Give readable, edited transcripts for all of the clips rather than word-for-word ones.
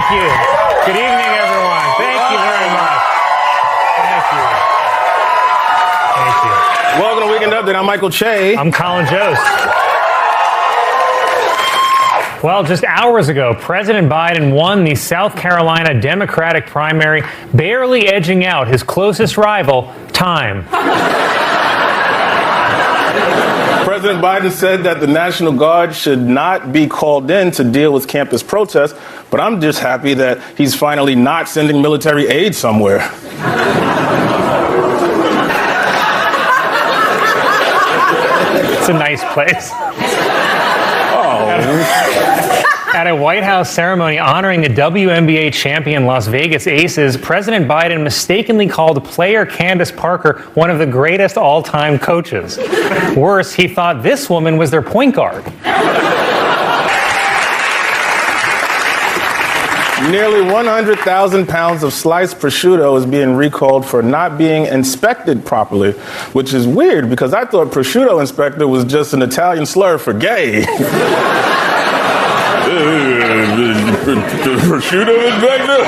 Thank you. Good evening, everyone. Thank you very much. Thank you. Thank you. Welcome to Weekend Update. I'm Michael Che. I'm Colin Jost. Well, just hours ago, President Biden won the South Carolina Democratic primary, barely edging out his closest rival, Time. President Biden said that the National Guard should not be called in to deal with campus protests, but I'm just happy that he's finally not sending military aid somewhere. It's a nice place. At a White House ceremony honoring the WNBA champion Las Vegas Aces, President Biden mistakenly called player Candace Parker one of the greatest all-time coaches. Worse, he thought this woman was their point guard. Nearly 100,000 pounds of sliced prosciutto is being recalled for not being inspected properly, which is weird because I thought prosciutto inspector was just an Italian slur for gay. Prosciutto inspector?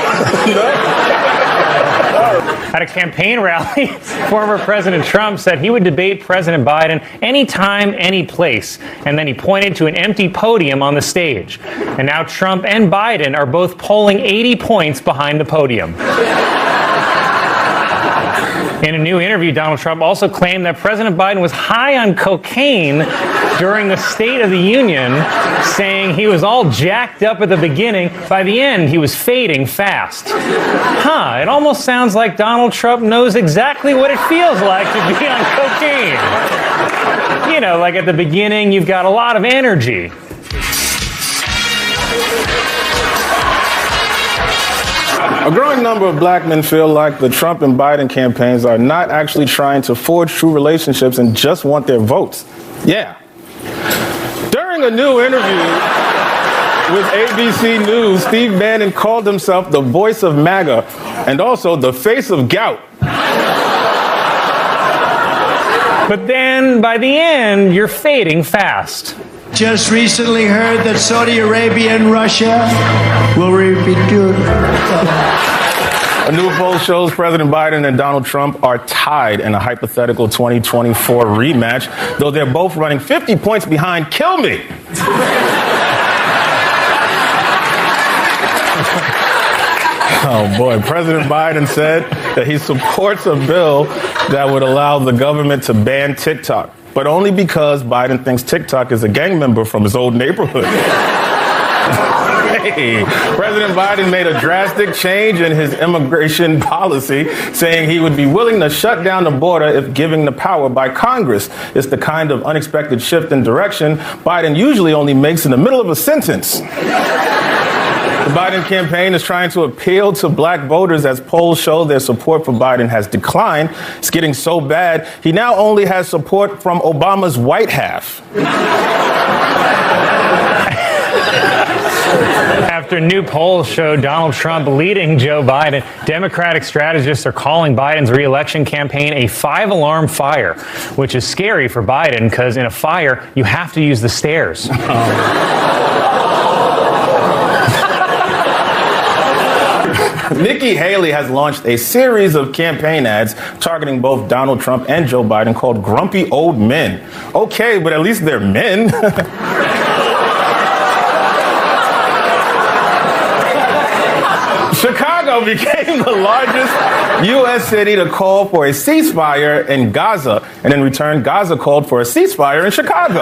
At a campaign rally, former President Trump said he would debate President Biden anytime, any place. And then he pointed to an empty podium on the stage. And now Trump and Biden are both polling 80 points behind the podium. In a new interview, Donald Trump also claimed that President Biden was high on cocaine during the State of the Union, saying he was all jacked up at the beginning. By the end, he was fading fast. It almost sounds like Donald Trump knows exactly what it feels like to be on cocaine. You know, like at the beginning, you've got a lot of energy. A growing number of black men feel like the Trump and Biden campaigns are not actually trying to forge true relationships and just want their votes. Yeah. During a new interview with ABC News, Steve Bannon called himself the voice of MAGA and also the face of gout. But then, by the end, you're fading fast. Just recently heard that Saudi Arabia and Russia will repeat. A new poll shows President Biden and Donald Trump are tied in a hypothetical 2024 rematch, though they're both running 50 points behind. Kill me! Oh boy, President Biden said that he supports a bill that would allow the government to ban TikTok, but only because Biden thinks TikTok is a gang member from his old neighborhood. Hey, President Biden made a drastic change in his immigration policy, saying he would be willing to shut down the border if given the power by Congress. It's the kind of unexpected shift in direction Biden usually only makes in the middle of a sentence. The Biden campaign is trying to appeal to black voters as polls show their support for Biden has declined. It's getting so bad, he now only has support from Obama's white half. After new polls show Donald Trump leading Joe Biden, Democratic strategists are calling Biden's re-election campaign a five-alarm fire, which is scary for Biden because in a fire, you have to use the stairs. Nikki Haley has launched a series of campaign ads targeting both Donald Trump and Joe Biden called Grumpy Old Men. Okay, but at least they're men. Chicago became the largest U.S. city to call for a ceasefire in Gaza, and in return, Gaza called for a ceasefire in Chicago.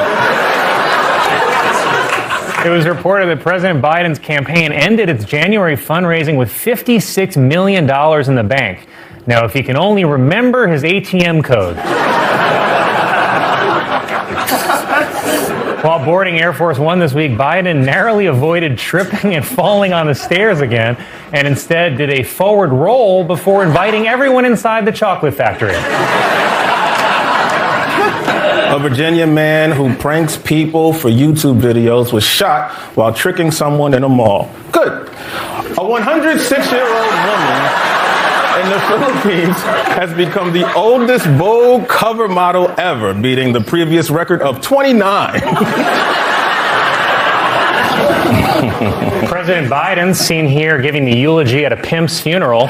It was reported that President Biden's campaign ended its January fundraising with $56 million in the bank. Now, if he can only remember his ATM code. While boarding Air Force One this week, Biden narrowly avoided tripping and falling on the stairs again, and instead did a forward roll before inviting everyone inside the chocolate factory. A Virginia man who pranks people for YouTube videos was shot while tricking someone in a mall. Good. A 106-year-old woman in the Philippines has become the oldest Vogue cover model ever, beating the previous record of 29. President Biden, seen here giving the eulogy at a pimp's funeral,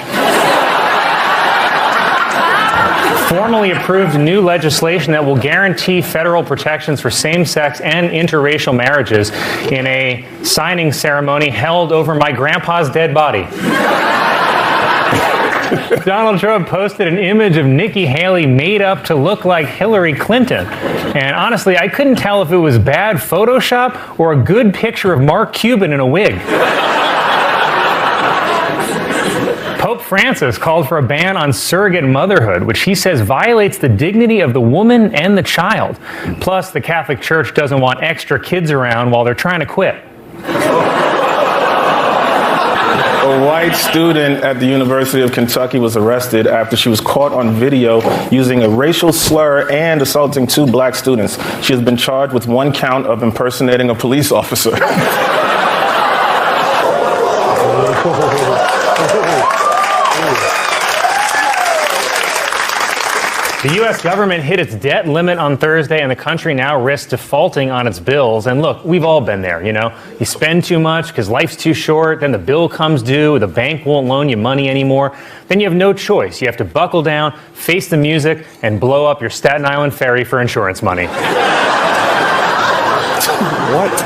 formally approved new legislation that will guarantee federal protections for same-sex and interracial marriages in a signing ceremony held over my grandpa's dead body. Donald Trump posted an image of Nikki Haley made up to look like Hillary Clinton. And honestly, I couldn't tell if it was bad Photoshop or a good picture of Mark Cuban in a wig. Pope Francis called for a ban on surrogate motherhood, which he says violates the dignity of the woman and the child. Plus, the Catholic Church doesn't want extra kids around while they're trying to quit. A white student at the University of Kentucky was arrested after she was caught on video using a racial slur and assaulting 2 black students. She has been charged with 1 count of impersonating a police officer. The U.S. government hit its debt limit on Thursday, and the country now risks defaulting on its bills. And look, we've all been there, you know. You spend too much because life's too short, then the bill comes due, the bank won't loan you money anymore. Then you have no choice. You have to buckle down, face the music, and blow up your Staten Island ferry for insurance money. What?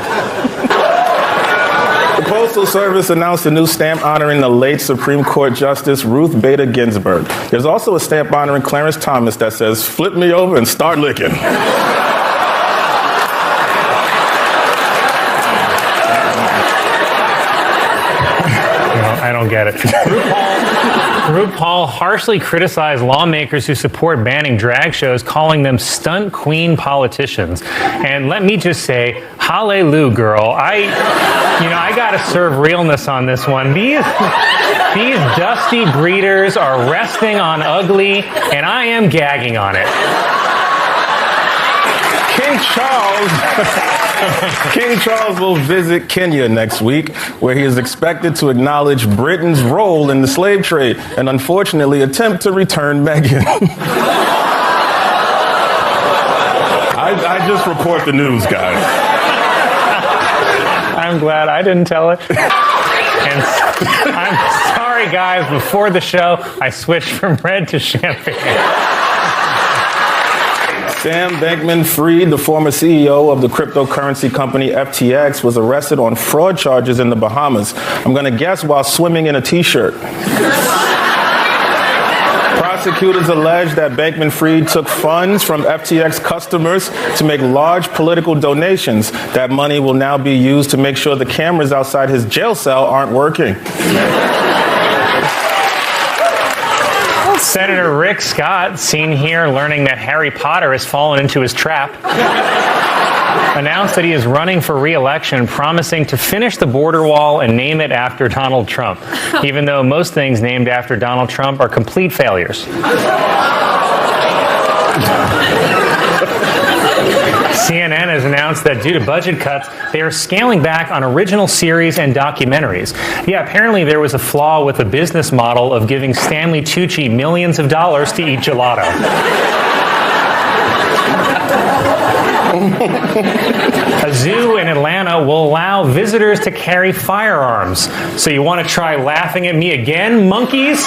The Postal Service announced a new stamp honoring the late Supreme Court Justice Ruth Bader Ginsburg. There's also a stamp honoring Clarence Thomas that says, "Flip me over and start licking." I don't get it. RuPaul harshly criticized lawmakers who support banning drag shows, calling them stunt queen politicians. And let me just say, hallelujah, girl. I gotta serve realness on this one. These dusty breeders are resting on ugly, and I am gagging on it. King Charles will visit Kenya next week, where he is expected to acknowledge Britain's role in the slave trade and unfortunately attempt to return Meghan. I just report the news, guys. I'm glad I didn't tell it. And I'm sorry, guys, before the show, I switched from red to champagne. Sam Bankman-Fried, the former CEO of the cryptocurrency company FTX, was arrested on fraud charges in the Bahamas. I'm going to guess while swimming in a T-shirt. Prosecutors allege that Bankman-Fried took funds from FTX customers to make large political donations. That money will now be used to make sure the cameras outside his jail cell aren't working. Senator Rick Scott, seen here learning that Harry Potter has fallen into his trap, announced that he is running for re-election, promising to finish the border wall and name it after Donald Trump, even though most things named after Donald Trump are complete failures. CNN has announced that due to budget cuts, they are scaling back on original series and documentaries. Yeah, apparently there was a flaw with the business model of giving Stanley Tucci millions of dollars to eat gelato. A zoo in Atlanta will allow visitors to carry firearms. So you want to try laughing at me again, monkeys?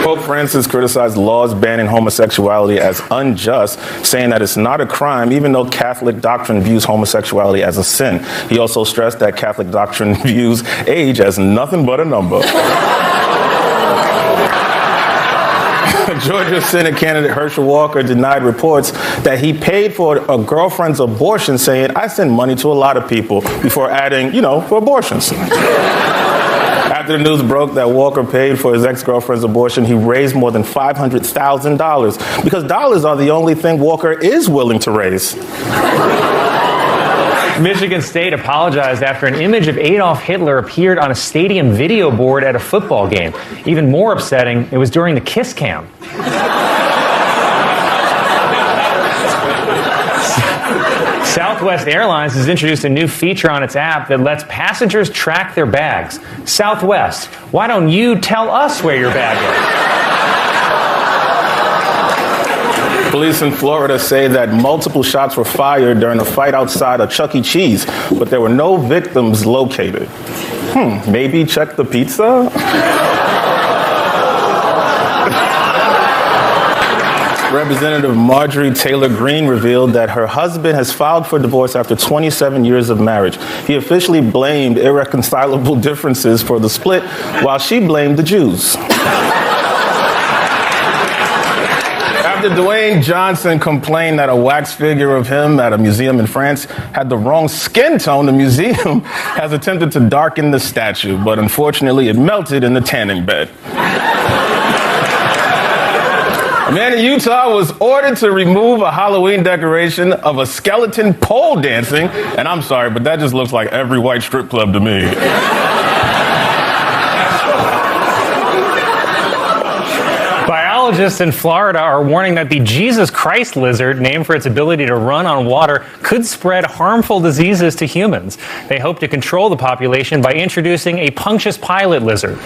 Pope Francis criticized laws banning homosexuality as unjust, saying that it's not a crime, even though Catholic doctrine views homosexuality as a sin. He also stressed that Catholic doctrine views age as nothing but a number. Georgia Senate candidate Herschel Walker denied reports that he paid for a girlfriend's abortion, saying, "I send money to a lot of people," before adding, for abortions. After the news broke that Walker paid for his ex-girlfriend's abortion, he raised more than $500,000 because dollars are the only thing Walker is willing to raise. Michigan State apologized after an image of Adolf Hitler appeared on a stadium video board at a football game. Even more upsetting, it was during the kiss cam. Southwest Airlines has introduced a new feature on its app that lets passengers track their bags. Southwest, why don't you tell us where your bag is? Police in Florida say that multiple shots were fired during a fight outside a Chuck E. Cheese, but there were no victims located. Maybe check the pizza? Representative Marjorie Taylor Greene revealed that her husband has filed for divorce after 27 years of marriage. He officially blamed irreconcilable differences for the split, while she blamed the Jews. After Dwayne Johnson complained that a wax figure of him at a museum in France had the wrong skin tone, the museum has attempted to darken the statue, but unfortunately it melted in the tanning bed. A man in Utah was ordered to remove a Halloween decoration of a skeleton pole dancing, and I'm sorry, but that just looks like every white strip club to me. Biologists in Florida are warning that the Jesus Christ lizard, named for its ability to run on water, could spread harmful diseases to humans. They hope to control the population by introducing a Pontius Pilate lizard.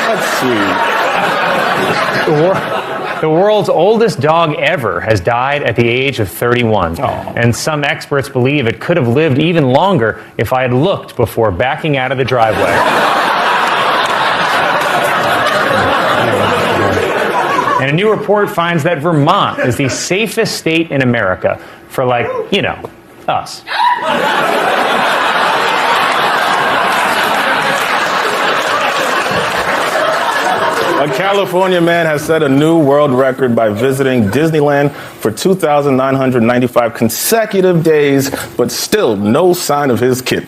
Let's see. The world's oldest dog ever has died at the age of 31. And some experts believe it could have lived even longer if I had looked before backing out of the driveway. And a new report finds that Vermont is the safest state in America for, like, you know, us. A California man has set a new world record by visiting Disneyland for 2,995 consecutive days, but still no sign of his kid.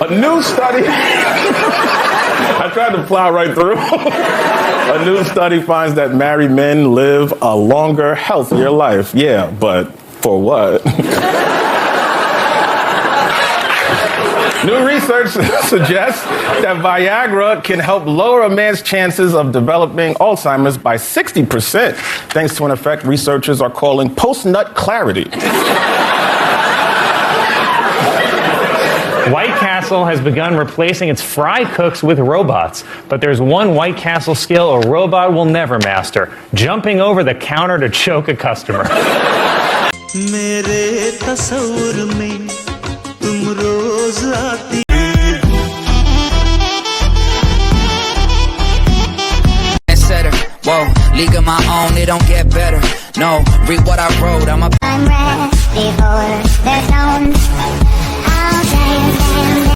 A new study... I tried to plow right through. A new study finds that married men live a longer, healthier life. Yeah, but for what? New research suggests that Viagra can help lower a man's chances of developing Alzheimer's by 60%, thanks to an effect researchers are calling post-nut clarity. White Castle has begun replacing its fry cooks with robots, but there's one White Castle skill a robot will never master: jumping over the counter to choke a customer. Whoa, league of my own, it don't get better. No, read what I wrote, I'm ready for the zone.